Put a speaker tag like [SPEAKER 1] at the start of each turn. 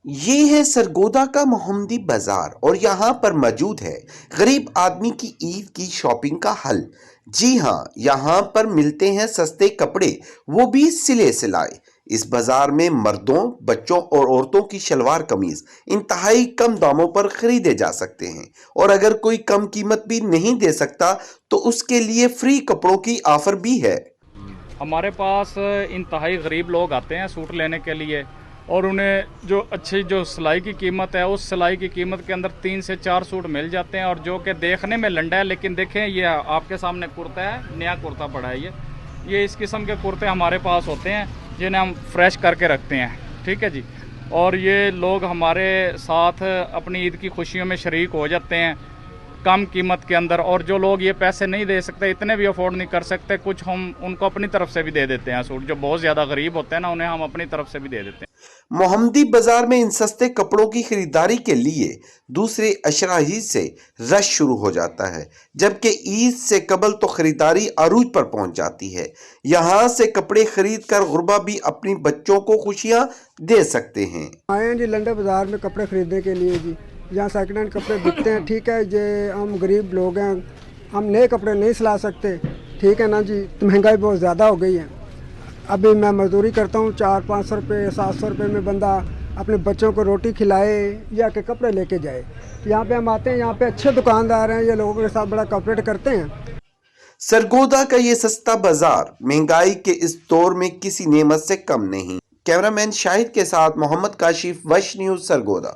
[SPEAKER 1] یہ ہے سرگودا کا محمدی بازار اور یہاں پر موجود ہے غریب آدمی کی عید کی شاپنگ کا حل۔ جی ہاں، یہاں پر ملتے ہیں سستے کپڑے، وہ بھی سلے سلائے۔ اس بازار میں مردوں، بچوں اور عورتوں کی شلوار قمیض انتہائی کم داموں پر خریدے جا سکتے ہیں، اور اگر کوئی کم قیمت بھی نہیں دے سکتا تو اس کے لیے فری کپڑوں کی آفر بھی ہے۔
[SPEAKER 2] ہمارے پاس انتہائی غریب لوگ آتے ہیں سوٹ لینے کے لیے، اور انہیں جو اچھی سلائی کی قیمت ہے، اس سلائی کی قیمت کے اندر 3 سے 4 سوٹ مل جاتے ہیں، اور جو کہ دیکھنے میں لنڈا ہے، لیکن دیکھیں یہ آپ کے سامنے کرتا ہے، نیا کرتا پڑا ہے۔ یہ اس قسم کے کرتے ہمارے پاس ہوتے ہیں جنہیں ہم فریش کر کے رکھتے ہیں، ٹھیک ہے جی۔ اور یہ لوگ ہمارے ساتھ اپنی عید کی خوشیوں میں شریک ہو جاتے ہیں کم قیمت کے اندر، اور جو لوگ یہ پیسے نہیں دے سکتے، اتنے بھی افورڈ نہیں کر سکتے، کچھ ہم ان کو اپنی طرف سے بھی دے دیتے ہیں سوٹ۔ جو بہت زیادہ غریب ہوتے ہیں نا، انہیں ہم اپنی طرف سے بھی دے دیتے ہیں۔
[SPEAKER 1] محمدی بازار میں ان سستے کپڑوں کی خریداری کے لیے دوسرے اشراحی سے رش شروع ہو جاتا ہے، جبکہ عید سے قبل تو خریداری عروج پر پہنچ جاتی ہے۔ یہاں سے کپڑے خرید کر غربا بھی اپنی بچوں کو خوشیاں دے سکتے ہیں۔
[SPEAKER 3] آئے ہیں جی لنڈے بازار میں کپڑے خریدنے کے لیے جی، جہاں سیکنڈ ہینڈ کپڑے بکتے ہیں، ٹھیک ہے جی۔ ہم غریب لوگ ہیں، ہم نئے کپڑے نہیں سلا سکتے، ٹھیک ہے نا جی۔ مہنگائی بہت زیادہ ہو گئی ہے۔ ابھی میں مزدوری کرتا ہوں، 400-500 روپے 700 روپے میں بندہ اپنے بچوں کو روٹی کھلائے یا کہ کپڑے لے کے جائے۔ یہاں پہ ہم آتے ہیں، یہاں پہ اچھے دکاندار ہیں، یہ لوگوں کے ساتھ بڑا کوآپریٹ کرتے ہیں۔
[SPEAKER 1] سرگودا کا یہ سستا بازار مہنگائی کے اس دور میں کسی نعمت سے کم نہیں۔ کیمرہ مین شاہد کے ساتھ محمد کاشف، وش نیوز، سرگودا۔